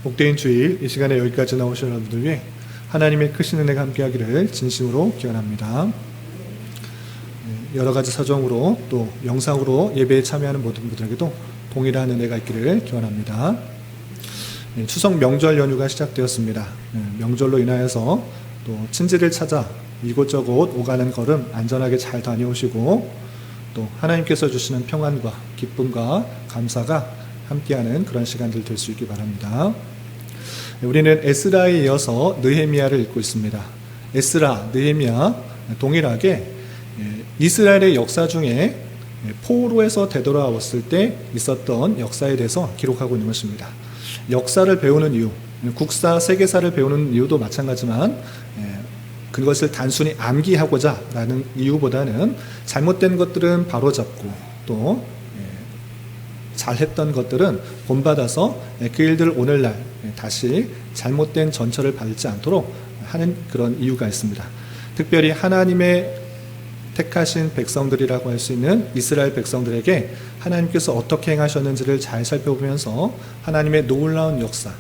복되인 주일 이 시간에 여기까지 나오신 여러분들 위해 하나님의 크신 은혜가 함께하기를 진심으로 기원합니다. 여러 가지 사정으로 또 영상으로 예배에 참여하는 모든 분들에게도 동일한 은혜가 있기를 기원합니다. 추석 명절 연휴가 시작되었습니다. 명절로 인하여서 또 친지를 찾아 이곳저곳 오가는 걸음 안전하게 잘 다녀오시고 또 하나님께서 주시는 평안과 기쁨과 감사가 함께하는 그런 시간들 될 수 있기 바랍니다. 우리는 에스라에 이어서 느헤미야를 읽고 있습니다. 에스라, 느헤미야 동일하게 이스라엘의 역사 중에 포로에서 되돌아왔을 때 있었던 역사에 대해서 기록하고 있는 것입니다. 역사를 배우는 이유, 국사, 세계사를 배우는 이유도 마찬가지지만 그것을 단순히 암기하고자 라는 이유보다는 잘못된 것들은 바로잡고 또 잘했던 것들은 본받아서 그 일들을 오늘날 다시 잘못된 전철을 밟지 않도록 하는 그런 이유가 있습니다. 특별히 하나님의 택하신 백성들이라고 할 수 있는 이스라엘 백성들에게 하나님께서 어떻게 행하셨는지를 잘 살펴보면서 하나님의 놀라운 역사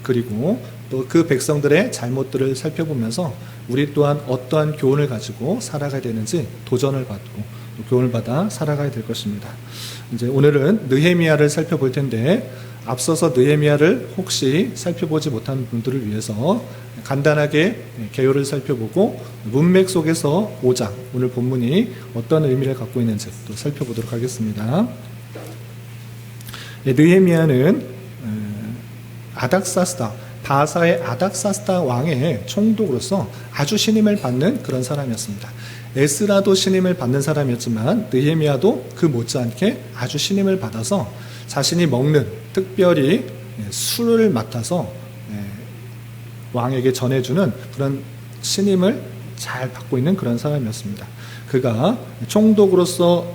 그리고 또 그 백성들의 잘못들을 살펴보면서 우리 또한 어떠한 교훈을 가지고 살아가야 되는지 도전을 받고 교훈을 받아 살아가야 될 것입니다. 이제 오늘은 느헤미야를 살펴볼 텐데 앞서서 느헤미야를 혹시 살펴보지 못한 분들을 위해서 간단하게 개요를 살펴보고 문맥 속에서 5장 오늘 본문이 어떤 의미를 갖고 있는지 또 살펴보도록 하겠습니다. 느헤미야는 아닥사스다 바사의 아닥사스다 왕의 총독으로서 아주 신임을 받는 그런 사람이었습니다. 에스라도 신임을 받는 사람이었지만 느헤미야도 그 못지않게 아주 신임을 받아서 자신이 먹는 특별히 술을 맡아서 왕에게 전해주는 그런 신임을 잘 받고 있는 그런 사람이었습니다. 그가 총독으로서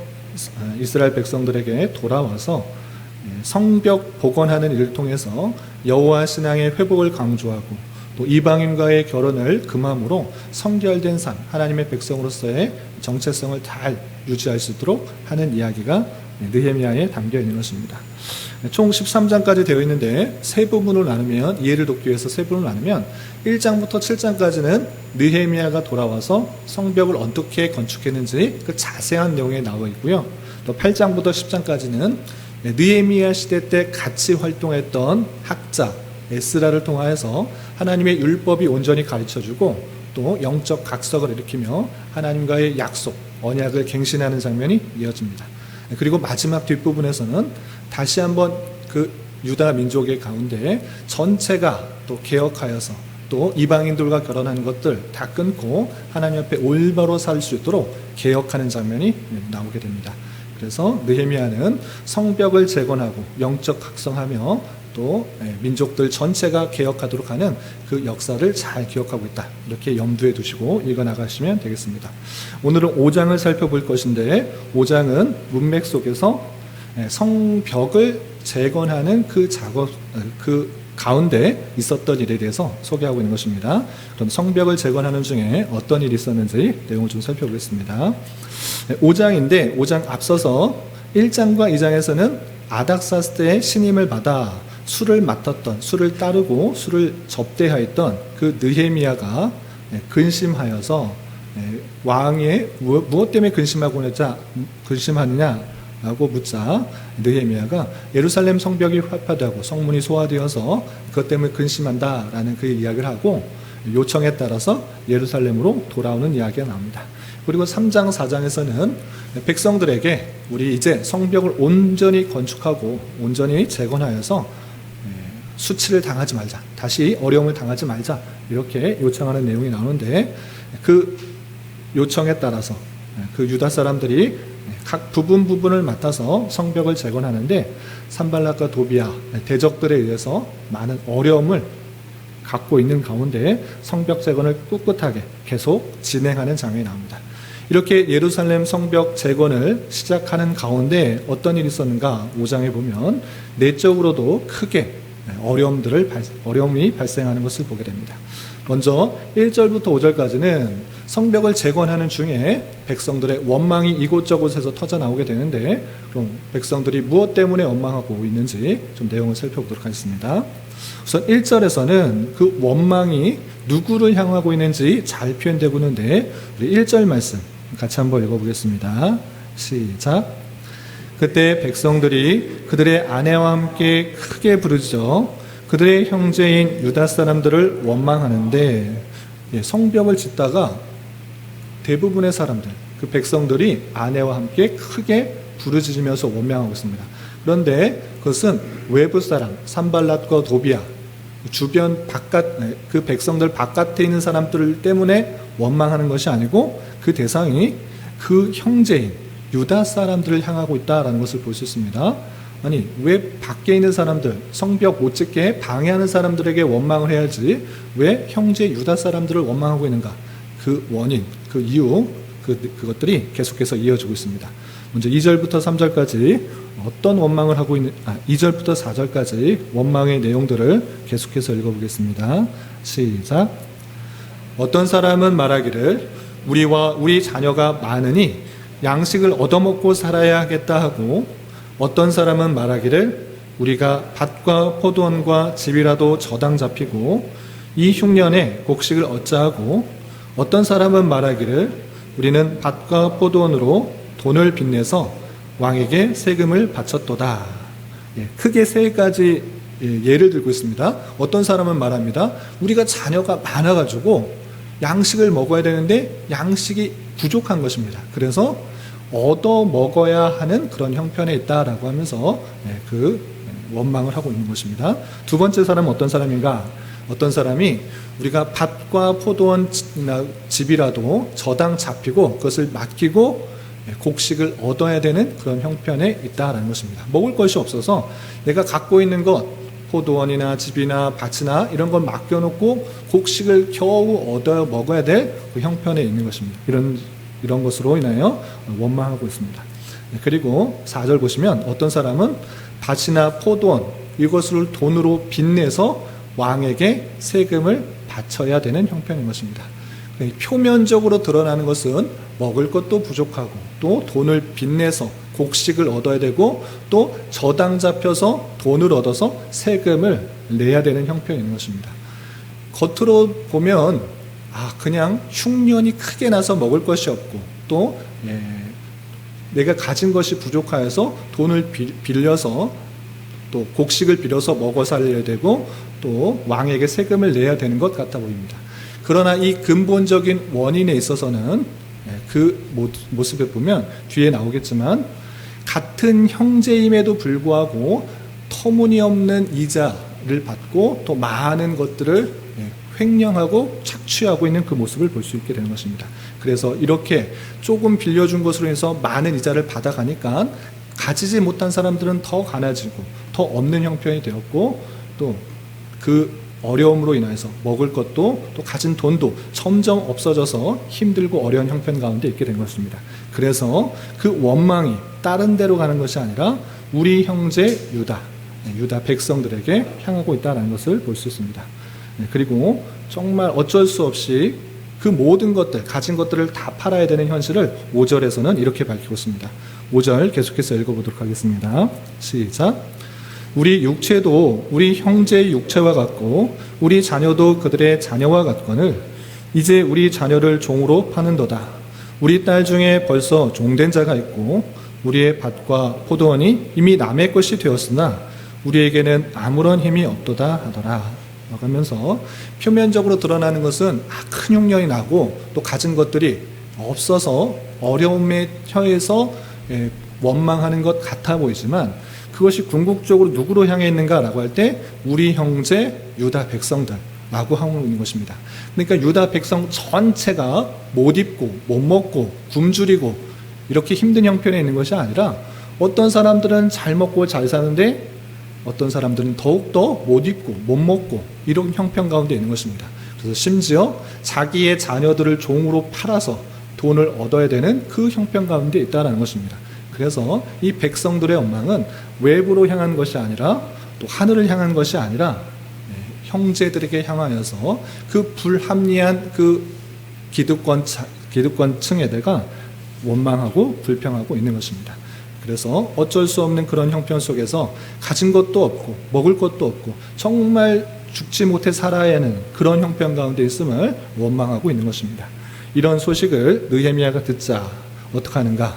이스라엘 백성들에게 돌아와서 성벽 복원하는 일을 통해서 여호와 신앙의 회복을 강조하고 또 이방인과의 결혼을 금함으로 성결된 삶, 하나님의 백성으로서의 정체성을 잘 유지할 수 있도록 하는 이야기가 느헤미야에 담겨 있는 것입니다. 총 13장까지 되어 있는데 세 부분을 나누면 이해를 돕기 위해서 세 부분을 나누면 1장부터 7장까지는 느헤미야가 돌아와서 성벽을 어떻게 건축했는지 그 자세한 내용이 나와 있고요. 또 8장부터 10장까지는 느헤미야 시대 때 같이 활동했던 학자 에스라를 통하여서 하나님의 율법이 온전히 가르쳐주고 또 영적 각성을 일으키며 하나님과의 약속, 언약을 갱신하는 장면이 이어집니다. 그리고 마지막 뒷부분에서는 다시 한번 그 유다 민족의 가운데 전체가 또 개혁하여서 또 이방인들과 결혼하는 것들 다 끊고 하나님 앞에 올바로 살 수 있도록 개혁하는 장면이 나오게 됩니다. 그래서 느헤미야는 성벽을 재건하고 영적 각성하며 또 민족들 전체가 개혁하도록 하는 그 역사를 잘 기억하고 있다. 이렇게 염두에 두시고 읽어나가시면 되겠습니다. 오늘은 5장을 살펴볼 것인데 5장은 문맥 속에서 성벽을 재건하는 그 작업, 그 가운데 있었던 일에 대해서 소개하고 있는 것입니다. 그럼 성벽을 재건하는 중에 어떤 일이 있었는지 내용을 좀 살펴보겠습니다. 5장인데 5장 앞서서 1장과 2장에서는 아닥사스 때의 신임을 받아 술을 맡았던, 술을 따르고 술을 접대하였던 그 느헤미야가 근심하여서 왕의 무엇 때문에 근심하느냐라고 묻자 느헤미야가 예루살렘 성벽이 화파되고 성문이 소화되어서 그것 때문에 근심한다라는 그 이야기를 하고 요청에 따라서 예루살렘으로 돌아오는 이야기가 나옵니다. 그리고 3장, 4장에서는 백성들에게 우리 이제 성벽을 온전히 건축하고 온전히 재건하여서 수치를 당하지 말자, 다시 어려움을 당하지 말자 이렇게 요청하는 내용이 나오는데 그 요청에 따라서 그 유다 사람들이 각 부분을 맡아서 성벽을 재건하는데 산발락과 도비야 대적들에 의해서 많은 어려움을 갖고 있는 가운데 성벽 재건을 꿋꿋하게 계속 진행하는 장면이 나옵니다. 이렇게 예루살렘 성벽 재건을 시작하는 가운데 어떤 일이 있었는가 5장에 보면 내적으로도 크게 어려움이 발생하는 것을 보게 됩니다. 먼저 1절부터 5절까지는 성벽을 재건하는 중에 백성들의 원망이 이곳저곳에서 터져 나오게 되는데, 그럼 백성들이 무엇 때문에 원망하고 있는지 좀 내용을 살펴보도록 하겠습니다. 우선 1절에서는 그 원망이 누구를 향하고 있는지 잘 표현되고 있는데, 우리 1절 말씀 같이 한번 읽어보겠습니다. 시작. 그때 백성들이 그들의 아내와 함께 크게 부르짖어 그들의 형제인 유다 사람들을 원망하는데, 성벽을 짓다가 대부분의 사람들, 그 백성들이 아내와 함께 크게 부르짖으면서 원망하고 있습니다. 그런데 그것은 외부 사람, 산발랏과 도비아, 주변 그 백성들 바깥에 있는 사람들 때문에 원망하는 것이 아니고, 그 대상이 그 형제인 유다 사람들을 향하고 있다라는 것을 볼 수 있습니다. 아니, 왜 밖에 있는 사람들, 성벽 못 짓게 방해하는 사람들에게 원망을 해야지 왜 형제 유다 사람들을 원망하고 있는가? 그 원인, 그 이유, 그것들이 계속해서 이어지고 있습니다. 먼저 2절부터 3절까지 어떤 원망을 하고 있는, 2절부터 4절까지 원망의 내용들을 계속해서 읽어보겠습니다. 시작. 어떤 사람은 말하기를 우리와 우리 자녀가 많으니 양식을 얻어먹고 살아야 하겠다 하고, 어떤 사람은 말하기를 우리가 밭과 포도원과 집이라도 저당 잡히고 이 흉년에 곡식을 얻자 하고, 어떤 사람은 말하기를 우리는 밭과 포도원으로 돈을 빚내서 왕에게 세금을 바쳤도다. 크게 세 가지 예를 들고 있습니다. 어떤 사람은 말합니다. 우리가 자녀가 많아가지고 양식을 먹어야 되는데 양식이 부족한 것입니다. 그래서 얻어 먹어야 하는 그런 형편에 있다라고 하면서 그 원망을 하고 있는 것입니다. 두 번째 사람은 어떤 사람인가? 어떤 사람이 우리가 밭과 포도원 집이라도 저당 잡히고 그것을 맡기고 곡식을 얻어야 되는 그런 형편에 있다라는 것입니다. 먹을 것이 없어서 내가 갖고 있는 것, 포도원이나 집이나 밭이나 이런 걸 맡겨놓고 곡식을 겨우 얻어 먹어야 될 그 형편에 있는 것입니다. 이런 것으로 인하여 원망하고 있습니다. 그리고 4절 보시면 어떤 사람은 밭이나 포도원 이것을 돈으로 빚내서 왕에게 세금을 바쳐야 되는 형편인 것입니다. 표면적으로 드러나는 것은 먹을 것도 부족하고 또 돈을 빚내서 곡식을 얻어야 되고 또 저당 잡혀서 돈을 얻어서 세금을 내야 되는 형편인 것입니다. 겉으로 보면 그냥 흉년이 크게 나서 먹을 것이 없고 또 내가 가진 것이 부족하여서 돈을 빌려서 또 곡식을 빌려서 먹어 살려야 되고 또 왕에게 세금을 내야 되는 것 같아 보입니다. 그러나 이 근본적인 원인에 있어서는 그 모습에 보면 뒤에 나오겠지만 같은 형제임에도 불구하고 터무니없는 이자를 받고 또 많은 것들을 횡령하고 착취하고 있는 그 모습을 볼 수 있게 되는 것입니다. 그래서 이렇게 조금 빌려준 것으로 해서 많은 이자를 받아가니까 가지지 못한 사람들은 더 가난해지고 더 없는 형편이 되었고 또 그 어려움으로 인해서 먹을 것도 또 가진 돈도 점점 없어져서 힘들고 어려운 형편 가운데 있게 된 것입니다. 그래서 그 원망이 다른 데로 가는 것이 아니라 우리 형제 유다 백성들에게 향하고 있다는 것을 볼 수 있습니다. 그리고 정말 어쩔 수 없이 그 모든 것들, 가진 것들을 다 팔아야 되는 현실을 5절에서는 이렇게 밝히고 있습니다. 5절 계속해서 읽어보도록 하겠습니다. 시작. 우리 육체도 우리 형제의 육체와 같고 우리 자녀도 그들의 자녀와 같거늘 이제 우리 자녀를 종으로 파는도다. 우리 딸 중에 벌써 종된 자가 있고 우리의 밭과 포도원이 이미 남의 것이 되었으나 우리에게는 아무런 힘이 없도다 하더라. 하면서 표면적으로 드러나는 것은 큰 흉년이 나고 또 가진 것들이 없어서 어려움에 처해서 원망하는 것 같아 보이지만 그것이 궁극적으로 누구로 향해 있는가라고 할 때 우리 형제 유다 백성들라고 하고 있는 것입니다. 그러니까 유다 백성 전체가 못 입고 못 먹고 굶주리고 이렇게 힘든 형편에 있는 것이 아니라 어떤 사람들은 잘 먹고 잘 사는데 어떤 사람들은 더욱더 못 입고 못 먹고 이런 형편 가운데 있는 것입니다. 그래서 심지어 자기의 자녀들을 종으로 팔아서 돈을 얻어야 되는 그 형편 가운데 있다는 것입니다. 그래서 이 백성들의 원망은 외부로 향한 것이 아니라 또 하늘을 향한 것이 아니라 형제들에게 향하여서 그 불합리한 그 기득권층에다가 원망하고 불평하고 있는 것입니다. 그래서 어쩔 수 없는 그런 형편 속에서 가진 것도 없고 먹을 것도 없고 정말 죽지 못해 살아야 하는 그런 형편 가운데 있음을 원망하고 있는 것입니다. 이런 소식을 느헤미야가 듣자 어떻게 하는가?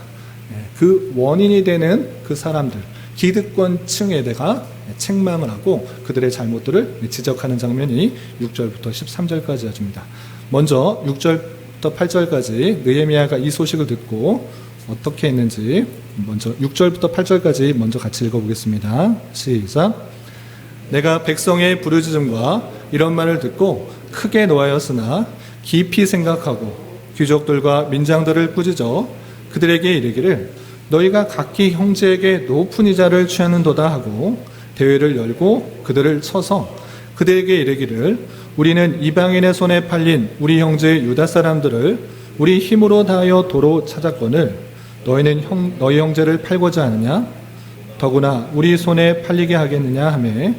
그 원인이 되는 그 사람들, 기득권층에다가 책망을 하고 그들의 잘못들을 지적하는 장면이 6절부터 13절까지 여집니다. 먼저 6절부터 8절까지 느헤미야가 이 소식을 듣고 어떻게 했는지 먼저 6절부터 8절까지 먼저 같이 읽어보겠습니다. 시작. 내가 백성의 부르짖음과 이런 말을 듣고 크게 노하였으나 깊이 생각하고 귀족들과 민장들을 꾸짖어 그들에게 이르기를 너희가 각기 형제에게 높은 이자를 취하는도다 하고 대회를 열고 그들을 쳐서 그들에게 이르기를 우리는 이방인의 손에 팔린 우리 형제 유다 사람들을 우리 힘으로 다하여 도로 찾았거늘 너희는 너희 형제를 팔고자 하느냐? 더구나 우리 손에 팔리게 하겠느냐 하매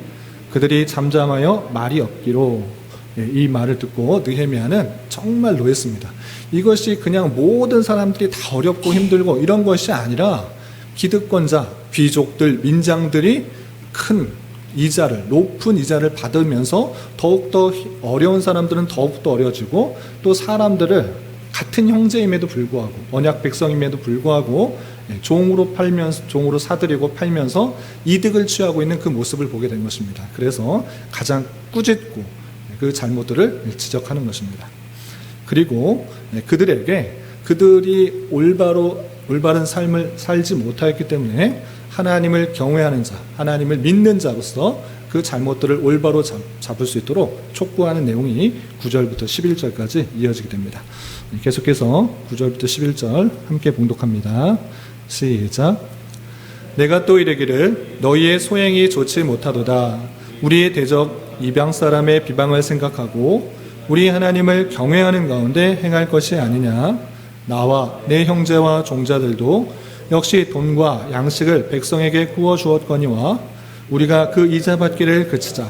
그들이 잠잠하여 말이 없기로. 이 말을 듣고 느헤미야는 정말 노했습니다. 이것이 그냥 모든 사람들이 다 어렵고 힘들고 이런 것이 아니라 기득권자, 귀족들, 민장들이 큰 이자를, 높은 이자를 받으면서 더욱더 어려운 사람들은 더욱더 어려워지고 또 사람들을 같은 형제임에도 불구하고 언약 백성임에도 불구하고 종으로 팔면서 종으로 사들이고 팔면서 이득을 취하고 있는 그 모습을 보게 된 것입니다. 그래서 가장 꾸짖고 그 잘못들을 지적하는 것입니다. 그리고 그들에게 그들이 올바른 삶을 살지 못하였기 때문에 하나님을 경외하는 자, 하나님을 믿는 자로서 그 잘못들을 올바로 잡을 수 있도록 촉구하는 내용이 9절부터 11절까지 이어지게 됩니다. 계속해서 9절부터 11절 함께 봉독합니다. 시작. 내가 또 이르기를 너희의 소행이 좋지 못하도다. 우리의 대적 이방 사람의 비방을 생각하고 우리 하나님을 경외하는 가운데 행할 것이 아니냐. 나와 내 형제와 종자들도 역시 돈과 양식을 백성에게 구워 주었거니와 우리가 그 이자 받기를 그치자.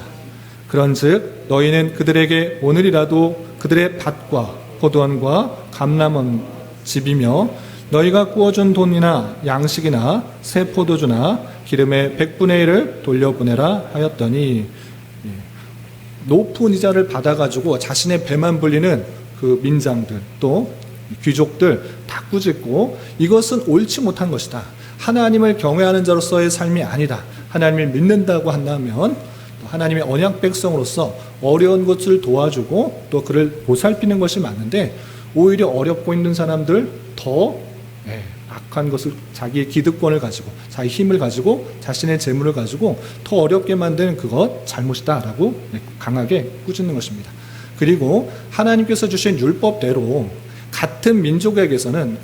그런즉 너희는 그들에게 오늘이라도 그들의 밭과 포도원과 감람원 집이며 너희가 구워준 돈이나 양식이나 새 포도주나 기름의 100분의 1을 돌려보내라 하였더니 높은 이자를 받아가지고 자신의 배만 불리는 그 민장들 또 귀족들 다 꾸짖고 이것은 옳지 못한 것이다. 하나님을 경외하는 자로서의 삶이 아니다. 하나님을 믿는다고 한다면 하나님의 언약 백성으로서 어려운 것을 도와주고 또 그를 보살피는 것이 맞는데 오히려 어렵고 있는 사람들 더 악한 것을 자기의 기득권을 가지고 자기 힘을 가지고 자신의 재물을 가지고 더 어렵게 만드는 그것 잘못이다라고 강하게 꾸짖는 것입니다. 그리고 하나님께서 주신 율법대로 같은 민족에서는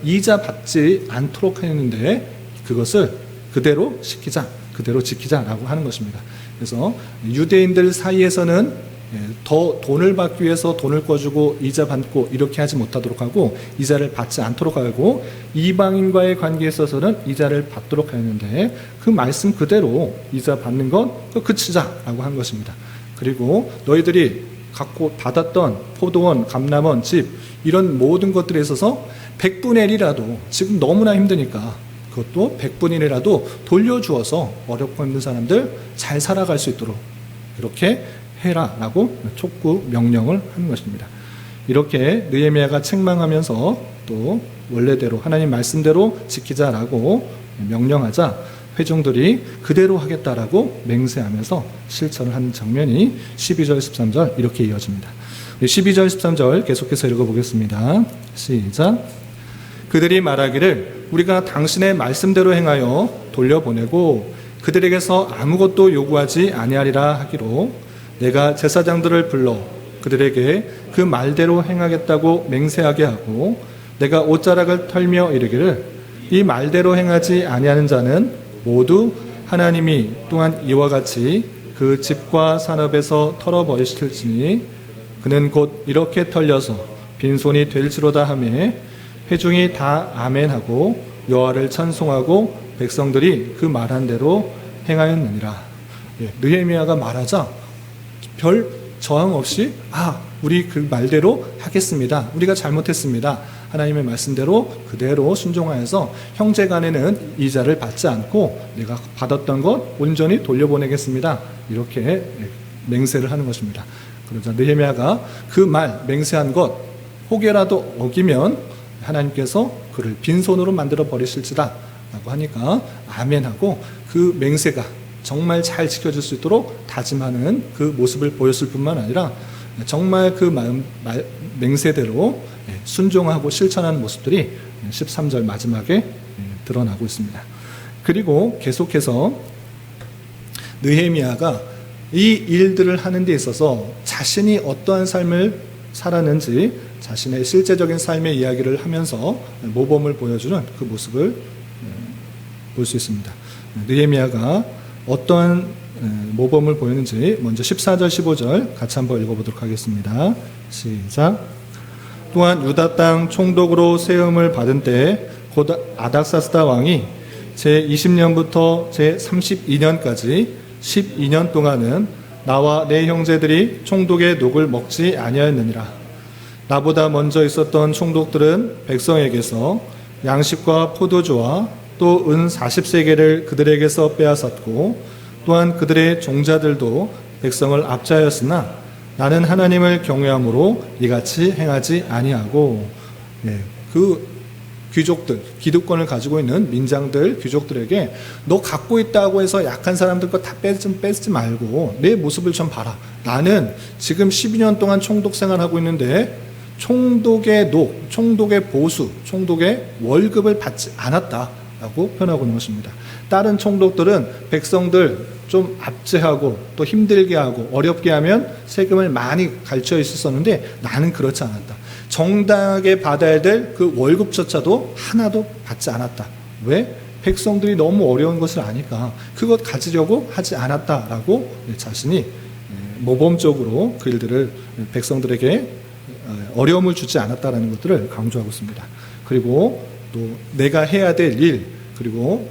이자 받지 않도록 했는데 그것을 그대로 지키자라고 하는 것입니다. 그래서 유대인들 사이에서는 더 돈을 받기 위해서 돈을 꿔주고 이자 받고 이렇게 하지 못하도록 하고 이자를 받지 않도록 하고 이방인과의 관계에 있어서는 이자를 받도록 하였는데 그 말씀 그대로 이자 받는 건 그치자라고 한 것입니다. 그리고 너희들이 갖고 받았던 포도원, 감람원, 집 이런 모든 것들에 있어서 100분의 1이라도 지금 너무나 힘드니까 그것도 100분의 1이라도 돌려주어서 어렵고 힘든 사람들 잘 살아갈 수 있도록 이렇게 해라라고 촉구 명령을 하는 것입니다. 이렇게 느헤미야가 책망하면서 또 원래대로 하나님 말씀대로 지키자라고 명령하자 회중들이 그대로 하겠다라고 맹세하면서 실천을 하는 장면이 12절 13절 이렇게 이어집니다. 12절 13절 계속해서 읽어보겠습니다. 시작. 그들이 말하기를 우리가 당신의 말씀대로 행하여 돌려보내고 그들에게서 아무것도 요구하지 아니하리라 하기로 내가 제사장들을 불러 그들에게 그 말대로 행하겠다고 맹세하게 하고 내가 옷자락을 털며 이르기를 이 말대로 행하지 아니하는 자는 모두 하나님이 또한 이와 같이 그 집과 산업에서 털어버리실지니 그는 곧 이렇게 털려서 빈손이 될지로다 하며 회중이 다 아멘하고 여호와를 찬송하고 백성들이 그 말한 대로 행하였느니라. 느헤미야가 말하자 별 저항 없이 우리 그 말대로 하겠습니다. 우리가 잘못했습니다. 하나님의 말씀대로 그대로 순종하여서 형제 간에는 이자를 받지 않고 내가 받았던 것 온전히 돌려보내겠습니다. 이렇게 맹세를 하는 것입니다. 그러자 느헤미야가 그 말 맹세한 것 혹여라도 어기면 하나님께서 그를 빈손으로 만들어 버리실지다 라고 하니까 아멘하고 그 맹세가 정말 잘 지켜질 수 있도록 다짐하는 그 모습을 보였을 뿐만 아니라 정말 그 맹세대로 순종하고 실천하는 모습들이 13절 마지막에 드러나고 있습니다. 그리고 계속해서 느헤미야가 이 일들을 하는 데 있어서 자신이 어떠한 삶을 살았는지 자신의 실제적인 삶의 이야기를 하면서 모범을 보여주는 그 모습을 볼 수 있습니다. 느헤미야가 어떠한 모범을 보였는지 먼저 14절 15절 같이 한번 읽어보도록 하겠습니다. 시작. 또한 유다 땅 총독으로 세움을 받은 때 곧 아닥사스다 왕이 제20년부터 제32년까지 12년 동안은 나와 내 형제들이 총독의 녹을 먹지 아니하였느니라. 나보다 먼저 있었던 총독들은 백성에게서 양식과 포도주와 또 은 40세겔을 그들에게서 빼앗았고 또한 그들의 종자들도 백성을 압제하였으나 나는 하나님을 경외함으로 이같이 행하지 아니하고 그 귀족들, 기득권을 가지고 있는 민장들, 귀족들에게 너 갖고 있다고 해서 약한 사람들 거 다 뺏지 말고 내 모습을 좀 봐라. 나는 지금 12년 동안 총독 생활하고 있는데 총독의 녹, 총독의 보수, 총독의 월급을 받지 않았다라고 표현하고 있는 것입니다. 다른 총독들은 백성들 좀 압제하고 또 힘들게 하고 어렵게 하면 세금을 많이 갈쳐 있었는데 나는 그렇지 않았다. 정당하게 받아야 될 그 월급조차도 하나도 받지 않았다. 왜? 백성들이 너무 어려운 것을 아니까 그것 가지려고 하지 않았다라고 자신이 모범적으로 그 일들을 백성들에게 어려움을 주지 않았다라는 것들을 강조하고 있습니다. 그리고 또 내가 해야 될 일, 그리고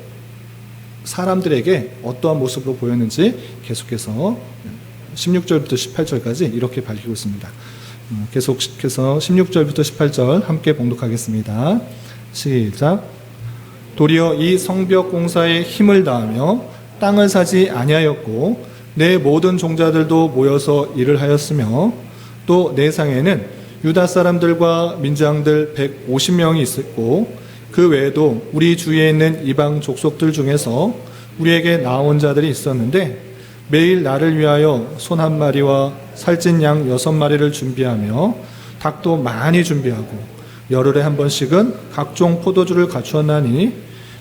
사람들에게 어떠한 모습으로 보였는지 계속해서 16절부터 18절까지 이렇게 밝히고 있습니다. 계속해서 16절부터 18절 함께 봉독하겠습니다. 시작. 도리어 이 성벽 공사에 힘을 다하며 땅을 사지 아니하였고 내 모든 종자들도 모여서 일을 하였으며 또 내 상에는 유다 사람들과 민장들 150명이 있었고 그 외에도 우리 주위에 있는 이방 족속들 중에서 우리에게 나온 자들이 있었는데 매일 나를 위하여 손 한 마리와 살찐 양 6마리를 준비하며 닭도 많이 준비하고 열흘에 한 번씩은 각종 포도주를 갖추었나니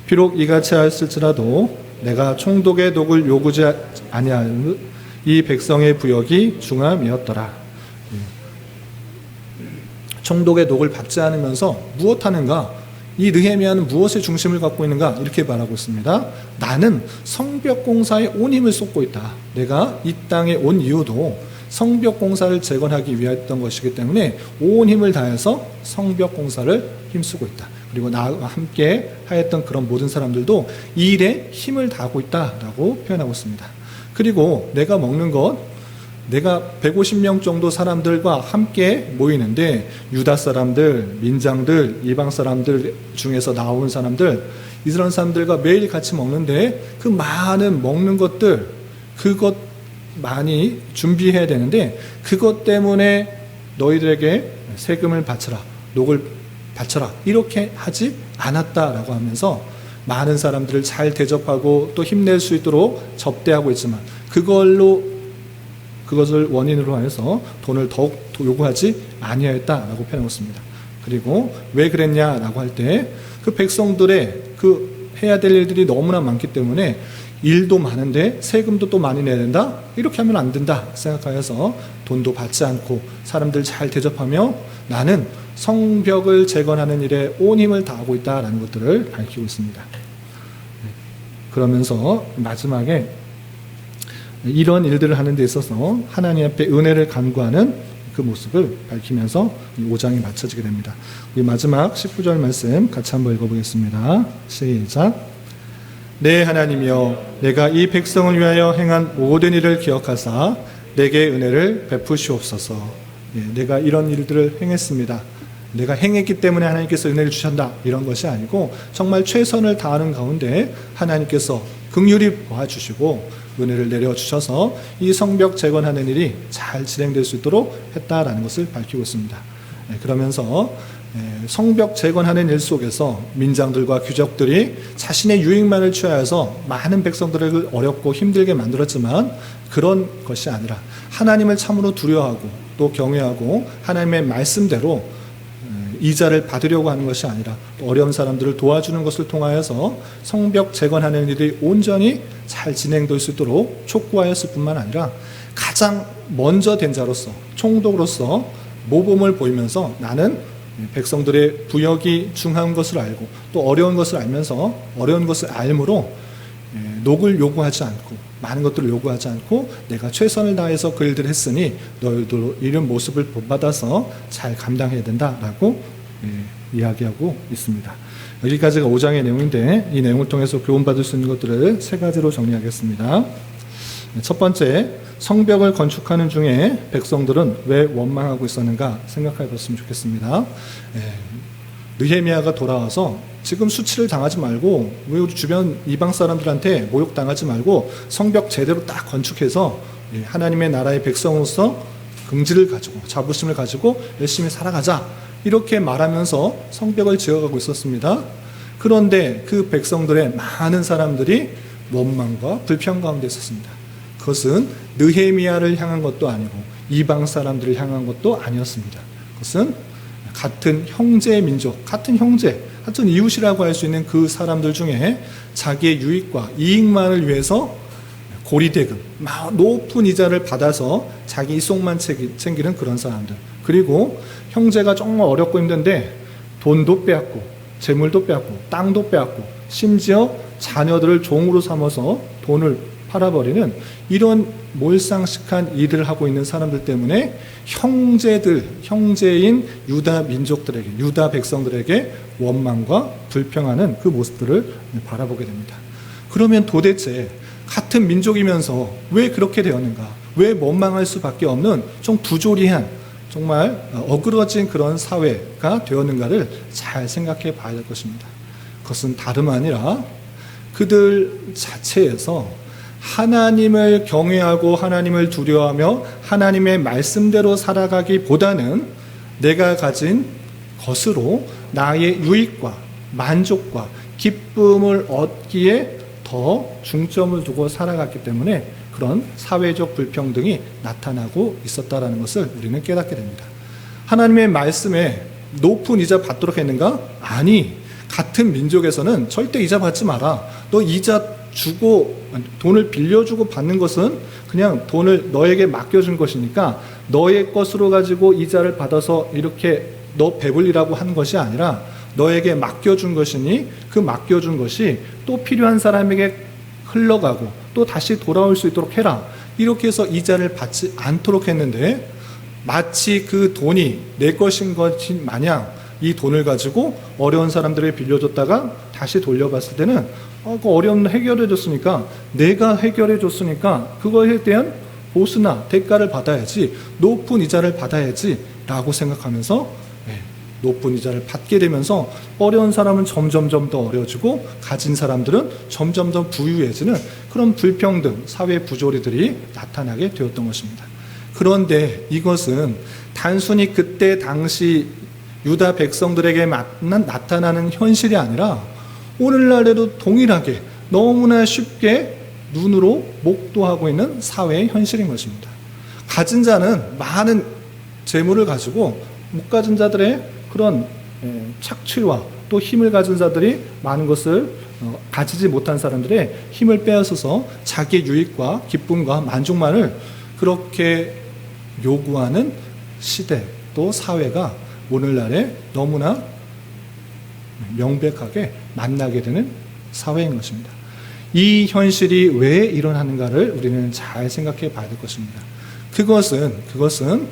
비록 이같이 하였을지라도 내가 총독의 녹을 요구지 아니하는 이 백성의 부역이 중함이었더라. 총독의 녹을 받지 않으면서 무엇하는가? 이 느헤미야는 무엇에 중심을 갖고 있는가? 이렇게 말하고 있습니다. 나는 성벽 공사에 온 힘을 쏟고 있다. 내가 이 땅에 온 이유도 성벽 공사를 재건하기 위했던 것이기 때문에 온 힘을 다해서 성벽 공사를 힘쓰고 있다. 그리고 나와 함께 하였던 그런 모든 사람들도 이 일에 힘을 다하고 있다라고 표현하고 있습니다. 그리고 내가 먹는 것, 내가 150명 정도 사람들과 함께 모이는데 유다 사람들, 민장들, 이방 사람들 중에서 나온 사람들, 이스라엘 사람들과 매일 같이 먹는데 그 많은 먹는 것들, 그것 많이 준비해야 되는데 그것 때문에 너희들에게 세금을 바쳐라, 녹을 바쳐라, 이렇게 하지 않았다라고 하면서 많은 사람들을 잘 대접하고 또 힘낼 수 있도록 접대하고 있지만 그것을 원인으로 하여서 돈을 더욱 요구하지 아니하였다라고 표현하고 있습니다. 그리고 왜 그랬냐라고 할 때 그 백성들의 그 해야 될 일들이 너무나 많기 때문에 일도 많은데 세금도 또 많이 내야 된다? 이렇게 하면 안 된다 생각하여서 돈도 받지 않고 사람들 잘 대접하며 나는 성벽을 재건하는 일에 온 힘을 다하고 있다라는 것들을 밝히고 있습니다. 그러면서 마지막에 이런 일들을 하는 데 있어서 하나님 앞에 은혜를 간구하는 그 모습을 밝히면서 5장이 마쳐지게 됩니다. 우리 마지막 19절 말씀 같이 한번 읽어보겠습니다. 시작. 내 하나님이여, 내가 이 백성을 위하여 행한 모든 일을 기억하사 내게 은혜를 베푸시옵소서. 내가 이런 일들을 행했습니다. 내가 행했기 때문에 하나님께서 은혜를 주셨다. 이런 것이 아니고 정말 최선을 다하는 가운데 하나님께서 긍휼히 봐주시고 은혜를 내려주셔서 이 성벽 재건하는 일이 잘 진행될 수 있도록 했다라는 것을 밝히고 있습니다. 그러면서 성벽 재건하는 일 속에서 민장들과 귀족들이 자신의 유익만을 취하여서 많은 백성들을 어렵고 힘들게 만들었지만 그런 것이 아니라 하나님을 참으로 두려워하고 또 경외하고 하나님의 말씀대로 이자를 받으려고 하는 것이 아니라 어려운 사람들을 도와주는 것을 통하여서 성벽 재건하는 일이 온전히 잘 진행될 수 있도록 촉구하였을 뿐만 아니라 가장 먼저 된 자로서 총독으로서 모범을 보이면서 나는 백성들의 부역이 중요한 것을 알고 또 어려운 것을 알면서 어려운 것을 알므로 녹을 요구하지 않고 많은 것들을 요구하지 않고 내가 최선을 다해서 그 일들을 했으니 너희도 이런 모습을 본받아서 잘 감당해야 된다라고 이야기하고 있습니다. 여기까지가 5장의 내용인데 이 내용을 통해서 교훈받을 수 있는 것들을 세 가지로 정리하겠습니다. 첫 번째, 성벽을 건축하는 중에 백성들은 왜 원망하고 있었는가 생각해 봤으면 좋겠습니다. 느헤미야가 돌아와서 지금 수치를 당하지 말고 왜 우리 주변 이방 사람들한테 모욕당하지 말고 성벽 제대로 딱 건축해서 하나님의 나라의 백성으로서 긍지를 가지고 자부심을 가지고 열심히 살아가자 이렇게 말하면서 성벽을 지어가고 있었습니다. 그런데 그 백성들의 많은 사람들이 원망과 불평 가운데 있었습니다. 그것은 느헤미야를 향한 것도 아니고 이방 사람들을 향한 것도 아니었습니다. 그것은 같은 형제 민족, 같은 형제, 같은 이웃이라고 할 수 있는 그 사람들 중에 자기의 유익과 이익만을 위해서 고리대금, 높은 이자를 받아서 자기 이속만 챙기는 그런 사람들. 그리고 형제가 정말 어렵고 힘든데 돈도 빼앗고 재물도 빼앗고 땅도 빼앗고 심지어 자녀들을 종으로 삼아서 돈을 팔아버리는 이런 몰상식한 일을 하고 있는 사람들 때문에 형제인 유다 민족들에게, 유다 백성들에게 원망과 불평하는 그 모습들을 바라보게 됩니다. 그러면 도대체 같은 민족이면서 왜 그렇게 되었는가? 왜 원망할 수밖에 없는 좀 부조리한, 정말 어그러진 그런 사회가 되었는가를 잘 생각해 봐야 될 것입니다. 그것은 다름 아니라 그들 자체에서 하나님을 경외하고 하나님을 두려워하며 하나님의 말씀대로 살아가기보다는 내가 가진 것으로 나의 유익과 만족과 기쁨을 얻기에 더 중점을 두고 살아갔기 때문에 그런 사회적 불평등이 나타나고 있었다는 것을 우리는 깨닫게 됩니다. 하나님의 말씀에 높은 이자 받도록 했는가? 아니, 같은 민족에서는 절대 이자 받지 마라. 너 이자 주고 돈을 빌려주고 받는 것은 그냥 돈을 너에게 맡겨준 것이니까 너의 것으로 가지고 이자를 받아서 이렇게 너 배불리라고 하는 것이 아니라 너에게 맡겨준 것이니 그 맡겨준 것이 또 필요한 사람에게 흘러가고 또 다시 돌아올 수 있도록 해라. 이렇게 해서 이자를 받지 않도록 했는데 마치 그 돈이 내 것인 것이 마냥 이 돈을 가지고 어려운 사람들에게 빌려줬다가 다시 돌려봤을 때는 그 어려움을 해결해 줬으니까 내가 해결해 줬으니까 그거에 대한 보수나 대가를 받아야지, 높은 이자를 받아야지 라고 생각하면서 높은 이자를 받게 되면서 어려운 사람은 점점점 더 어려워지고 가진 사람들은 점점 더 부유해지는 그런 불평등, 사회 부조리들이 나타나게 되었던 것입니다. 그런데 이것은 단순히 그때 당시 유다 백성들에게 나타나는 현실이 아니라 오늘날에도 동일하게 너무나 쉽게 눈으로 목도하고 있는 사회의 현실인 것입니다. 가진 자는 많은 재물을 가지고 못 가진 자들의 그런 착취와 또 힘을 가진 자들이 많은 것을 가지지 못한 사람들의 힘을 빼앗아서 자기의 유익과 기쁨과 만족만을 그렇게 요구하는 시대 또 사회가 오늘날에 너무나 명백하게 만나게 되는 사회인 것입니다. 이 현실이 왜 일어나는가를 우리는 잘 생각해 봐야 될 것입니다. 그것은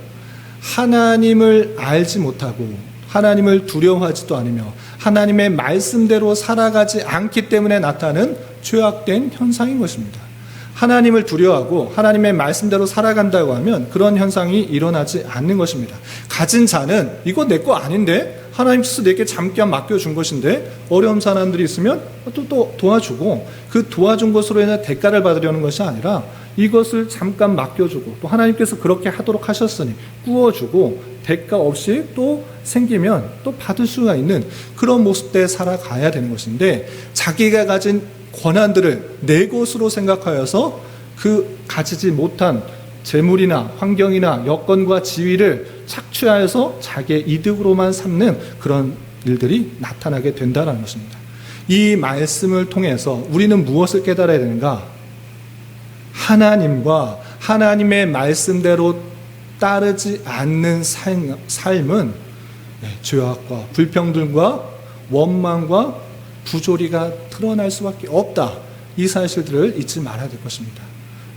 하나님을 알지 못하고 하나님을 두려워하지도 않으며 하나님의 말씀대로 살아가지 않기 때문에 나타나는 죄악된 현상인 것입니다. 하나님을 두려워하고 하나님의 말씀대로 살아간다고 하면 그런 현상이 일어나지 않는 것입니다. 가진 자는 이거 내 거 아닌데 하나님께서 내게 잠깐 맡겨준 것인데 어려운 사람들이 있으면 또 도와주고 그 도와준 것으로 인해 대가를 받으려는 것이 아니라 이것을 잠깐 맡겨주고 또 하나님께서 그렇게 하도록 하셨으니 구워주고 대가 없이 또 생기면 또 받을 수가 있는 그런 모습대에 살아가야 되는 것인데 자기가 가진 권한들을 내 것으로 생각하여서 그 가지지 못한 재물이나 환경이나 여건과 지위를 착취하여서 자기의 이득으로만 삼는 그런 일들이 나타나게 된다는 것입니다. 이 말씀을 통해서 우리는 무엇을 깨달아야 되는가? 하나님과 하나님의 말씀대로 따르지 않는 삶은 죄악과 불평등과 원망과 부조리가 드러날 수밖에 없다. 이 사실들을 잊지 말아야 될 것입니다.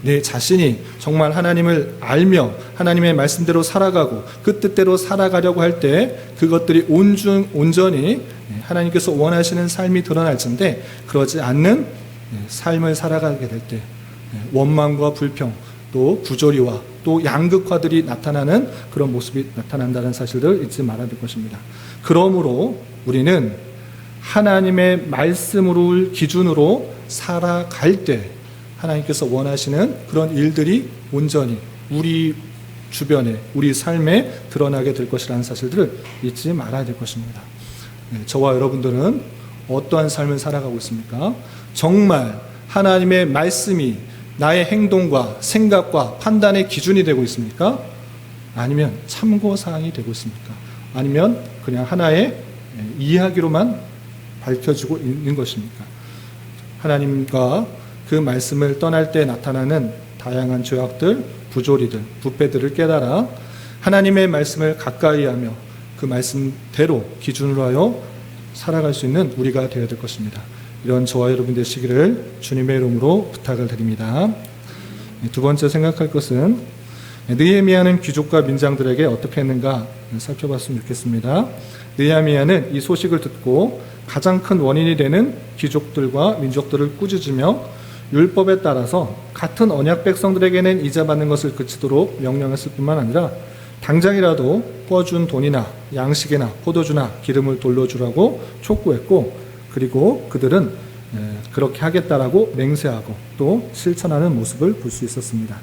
내 자신이 정말 하나님을 알며 하나님의 말씀대로 살아가고 그 뜻대로 살아가려고 할 때 그것들이 온전히 하나님께서 원하시는 삶이 드러날 텐데 그러지 않는 삶을 살아가게 될 때 원망과 불평 또 부조리와 또 양극화들이 나타나는 그런 모습이 나타난다는 사실을 잊지 말아야 될 것입니다. 그러므로 우리는 하나님의 말씀을 기준으로 살아갈 때 하나님께서 원하시는 그런 일들이 온전히 우리 주변에 우리 삶에 드러나게 될 것이라는 사실들을 잊지 말아야 될 것입니다. 저와 여러분들은 어떠한 삶을 살아가고 있습니까? 정말 하나님의 말씀이 나의 행동과 생각과 판단의 기준이 되고 있습니까? 아니면 참고사항이 되고 있습니까? 아니면 그냥 하나의 이야기로만 밝혀지고 있는 것입니까? 하나님과 그 말씀을 떠날 때 나타나는 다양한 죄악들, 부조리들, 부패들을 깨달아 하나님의 말씀을 가까이 하며 그 말씀대로 기준으로 하여 살아갈 수 있는 우리가 되어야 될 것입니다. 이런 저와 여러분 되시기를 주님의 이름으로 부탁을 드립니다. 두 번째 생각할 것은 느헤미야는 귀족과 민장들에게 어떻게 했는가 살펴봤으면 좋겠습니다. 느헤미야는 이 소식을 듣고 가장 큰 원인이 되는 귀족들과 민족들을 꾸짖으며 율법에 따라서 같은 언약 백성들에게는 이자받는 것을 그치도록 명령했을 뿐만 아니라 당장이라도 꿔준 돈이나 양식이나 포도주나 기름을 돌려주라고 촉구했고 그리고 그들은 그렇게 하겠다라고 맹세하고 또 실천하는 모습을 볼 수 있었습니다.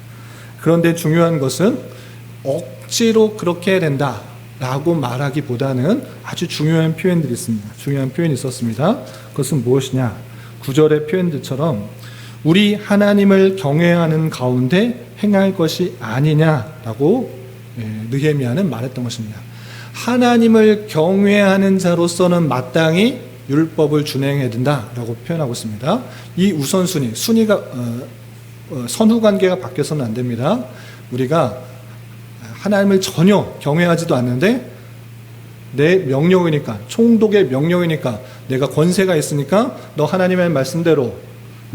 그런데 중요한 것은 억지로 그렇게 해야 된다라고 말하기보다는 아주 중요한 표현들이 있습니다. 중요한 표현이 있었습니다. 그것은 무엇이냐? 9절의 표현들처럼 우리 하나님을 경외하는 가운데 행할 것이 아니냐라고 느헤미야는 말했던 것입니다. 하나님을 경외하는 자로서는 마땅히 율법을 준행해야 된다라고 표현하고 있습니다. 이 우선순위, 순위가 선후관계가 바뀌어서는 안 됩니다. 우리가 하나님을 전혀 경외하지도 않는데 내 명령이니까, 총독의 명령이니까, 내가 권세가 있으니까 너 하나님의 말씀대로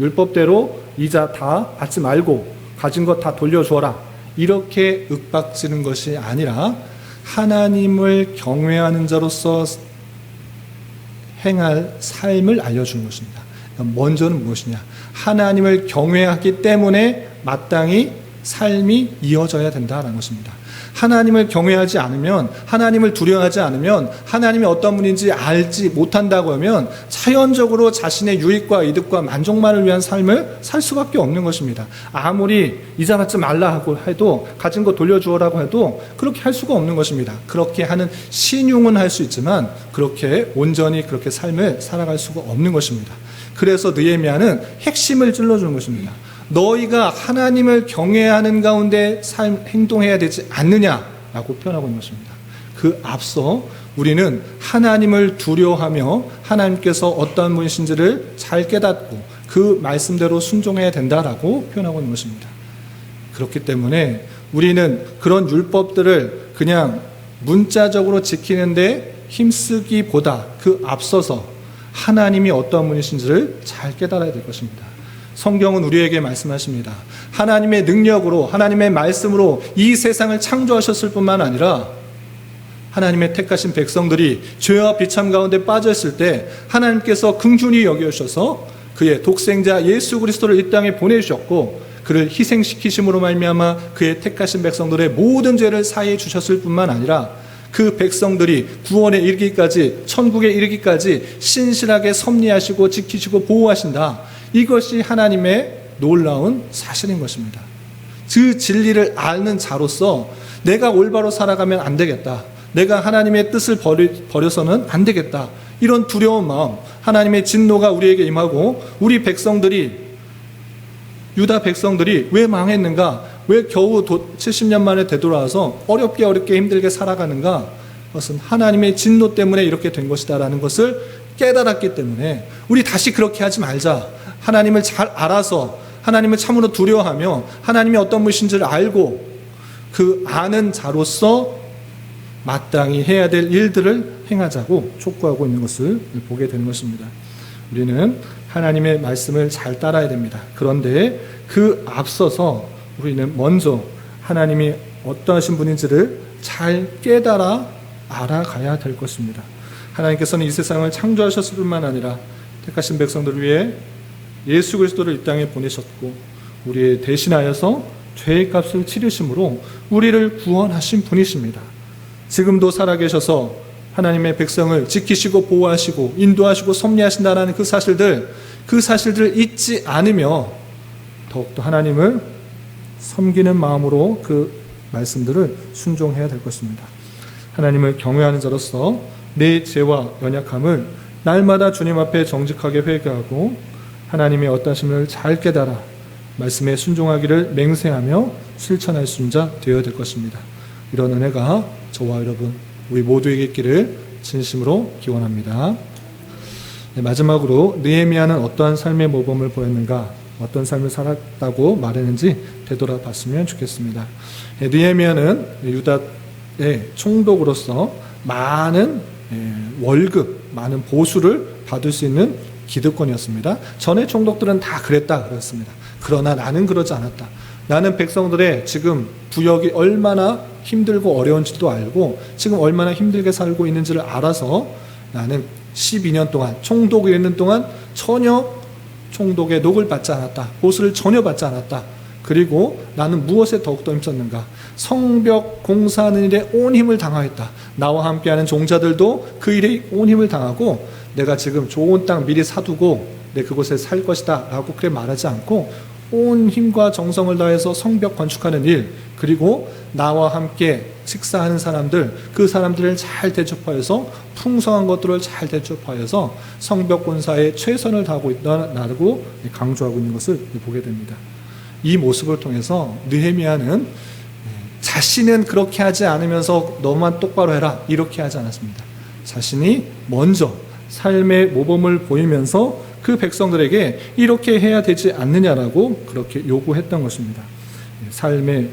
율법대로 이자 다 받지 말고 가진 것 다 돌려주어라, 이렇게 윽박지는 것이 아니라 하나님을 경외하는 자로서 행할 삶을 알려주는 것입니다. 먼저는 무엇이냐? 하나님을 경외하기 때문에 마땅히 삶이 이어져야 된다는 것입니다. 하나님을 경외하지 않으면, 하나님을 두려워하지 않으면, 하나님이 어떤 분인지 알지 못한다고 하면 자연적으로 자신의 유익과 이득과 만족만을 위한 삶을 살 수밖에 없는 것입니다. 아무리 이자 받지 말라 하고 해도, 가진 거 돌려주어라고 해도 그렇게 할 수가 없는 것입니다. 그렇게 하는 신용은 할 수 있지만 그렇게 온전히 그렇게 삶을 살아갈 수가 없는 것입니다. 그래서 느헤미야는 핵심을 찔러주는 것입니다. 너희가 하나님을 경외하는 가운데 행동해야 되지 않느냐라고 표현하고 있는 것입니다. 그 앞서 우리는 하나님을 두려워하며 하나님께서 어떠한 분이신지를 잘 깨닫고 그 말씀대로 순종해야 된다라고 표현하고 있는 것입니다. 그렇기 때문에 우리는 그런 율법들을 그냥 문자적으로 지키는데 힘쓰기보다 그 앞서서 하나님이 어떠한 분이신지를 잘 깨달아야 될 것입니다. 성경은 우리에게 말씀하십니다. 하나님의 능력으로, 하나님의 말씀으로 이 세상을 창조하셨을 뿐만 아니라 하나님의 택하신 백성들이 죄와 비참 가운데 빠져있을 때 하나님께서 긍휼히 여겨주셔서 그의 독생자 예수 그리스도를 이 땅에 보내주셨고, 그를 희생시키심으로 말미암아 그의 택하신 백성들의 모든 죄를 사해 주셨을 뿐만 아니라 그 백성들이 구원에 이르기까지, 천국에 이르기까지 신실하게 섭리하시고 지키시고 보호하신다. 이것이 하나님의 놀라운 사실인 것입니다. 그 진리를 아는 자로서 내가 올바로 살아가면 안 되겠다, 내가 하나님의 뜻을 버려서는 안 되겠다, 이런 두려운 마음, 하나님의 진노가 우리에게 임하고 우리 백성들이, 유다 백성들이 왜 망했는가, 왜 겨우 70년 만에 되돌아와서 어렵게 힘들게 살아가는가, 그것은 하나님의 진노 때문에 이렇게 된 것이다라는 것을 깨달았기 때문에 우리 다시 그렇게 하지 말자. 하나님을 잘 알아서, 하나님을 참으로 두려워하며 하나님이 어떤 분이신지를 알고 그 아는 자로서 마땅히 해야 될 일들을 행하자고 촉구하고 있는 것을 보게 되는 것입니다. 우리는 하나님의 말씀을 잘 따라야 됩니다. 그런데 그 앞서서 우리는 먼저 하나님이 어떠하신 분인지를 잘 깨달아 알아가야 될 것입니다. 하나님께서는 이 세상을 창조하셨을 뿐만 아니라 택하신 백성들을 위해 예수 그리스도를 이 땅에 보내셨고 우리의 대신하여서 죄의 값을 치르심으로 우리를 구원하신 분이십니다. 지금도 살아계셔서 하나님의 백성을 지키시고 보호하시고 인도하시고 섭리하신다는 그 사실들을 잊지 않으며 더욱더 하나님을 섬기는 마음으로 그 말씀들을 순종해야 될 것입니다. 하나님을 경외하는 자로서 내 죄와 연약함을 날마다 주님 앞에 정직하게 회개하고 하나님의 어떠하심을 잘 깨달아 말씀에 순종하기를 맹세하며 실천할 수 있는 자 되어야 될 것입니다. 이런 은혜가 저와 여러분 우리 모두에게 있기를 진심으로 기원합니다. 마지막으로 느헤미야는 어떠한 삶의 모범을 보였는가, 어떤 삶을 살았다고 말했는지 되돌아봤으면 좋겠습니다. 느헤미야는 유다의 총독으로서 많은 월급, 많은 보수를 받을 수 있는 기득권이었습니다. 전의 총독들은 다 그랬습니다. 그러나 나는 그러지 않았다. 나는 백성들의 지금 부역이 얼마나 힘들고 어려운지도 알고 지금 얼마나 힘들게 살고 있는지를 알아서 나는 12년 동안 총독이 있는 동안 전혀 총독의 녹을 받지 않았다. 보수를 전혀 받지 않았다. 그리고 나는 무엇에 더욱더 힘썼는가? 성벽 공사하는 일에 온 힘을 당하였다. 나와 함께하는 종자들도 그 일에 온 힘을 당하고 내가 지금 좋은 땅 미리 사두고 내 그곳에 살 것이다 라고 그렇게 말하지 않고 온 힘과 정성을 다해서 성벽 건축하는 일, 그리고 나와 함께 식사하는 사람들, 그 사람들을 잘 대접하여서 풍성한 것들을 잘 대접하여서 성벽 공사에 최선을 다하고 있다고 강조하고 있는 것을 보게 됩니다. 이 모습을 통해서 느헤미야는 자신은 그렇게 하지 않으면서 너만 똑바로 해라 이렇게 하지 않았습니다. 자신이 먼저 삶의 모범을 보이면서 그 백성들에게 이렇게 해야 되지 않느냐라고 그렇게 요구했던 것입니다. 삶의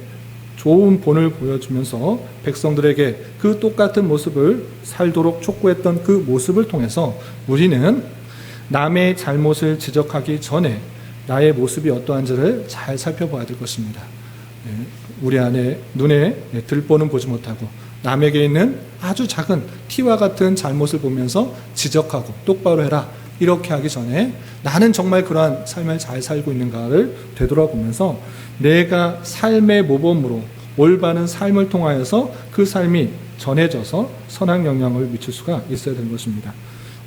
좋은 본을 보여주면서 백성들에게 그 똑같은 모습을 살도록 촉구했던 그 모습을 통해서 우리는 남의 잘못을 지적하기 전에 나의 모습이 어떠한지를 잘 살펴봐야 될 것입니다. 우리 안에 눈에 들보는 보지 못하고 남에게 있는 아주 작은 티와 같은 잘못을 보면서 지적하고 똑바로 해라 이렇게 하기 전에 나는 정말 그러한 삶을 잘 살고 있는가를 되돌아보면서 내가 삶의 모범으로 올바른 삶을 통하여서 그 삶이 전해져서 선한 영향을 미칠 수가 있어야 되는 것입니다.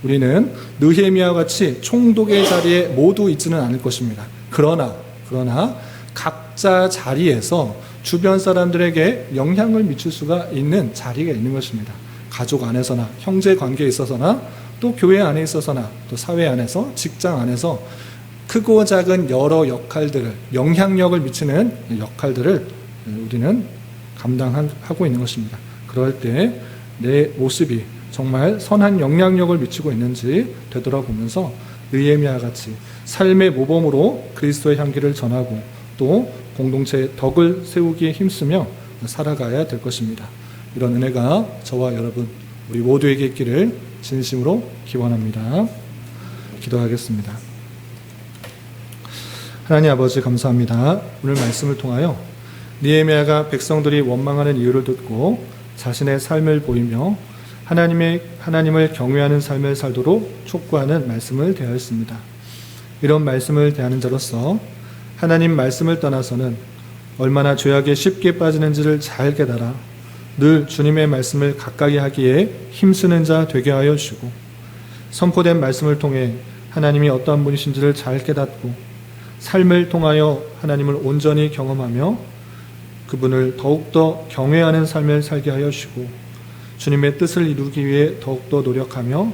우리는 느헤미야와 같이 총독의 자리에 모두 있지는 않을 것입니다. 그러나 각자 자리에서 주변 사람들에게 영향을 미칠 수가 있는 자리가 있는 것입니다. 가족 안에서나 형제 관계에 있어서나 또 교회 안에 있어서나 또 사회 안에서 직장 안에서 크고 작은 여러 역할들을, 영향력을 미치는 역할들을 우리는 감당하고 있는 것입니다. 그럴 때 내 모습이 정말 선한 영향력을 미치고 있는지 되돌아보면서 느헤미야 같이 삶의 모범으로 그리스도의 향기를 전하고 또 공동체의 덕을 세우기에 힘쓰며 살아가야 될 것입니다. 이런 은혜가 저와 여러분 우리 모두에게 있기를 진심으로 기원합니다. 기도하겠습니다. 하나님 아버지 감사합니다. 오늘 말씀을 통하여 느헤미야가 백성들이 원망하는 이유를 듣고 자신의 삶을 보이며 하나님을 경외하는 삶을 살도록 촉구하는 말씀을 대하였습니다. 이런 말씀을 대하는 자로서 하나님 말씀을 떠나서는 얼마나 죄악에 쉽게 빠지는지를 잘 깨달아 늘 주님의 말씀을 가까이 하기에 힘쓰는 자 되게 하여 주시고, 선포된 말씀을 통해 하나님이 어떠한 분이신지를 잘 깨닫고 삶을 통하여 하나님을 온전히 경험하며 그분을 더욱더 경외하는 삶을 살게 하여 주시고, 주님의 뜻을 이루기 위해 더욱더 노력하며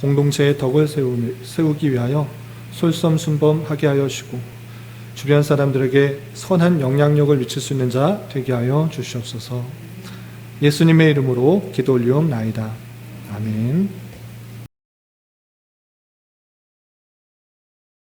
공동체의 덕을 세우기 위하여 솔선순범하게 하여 주시고, 주변 사람들에게 선한 영향력을 미칠 수 있는 자 되게 하여 주시옵소서. 예수님의 이름으로 기도 올리옵나이다. 아멘.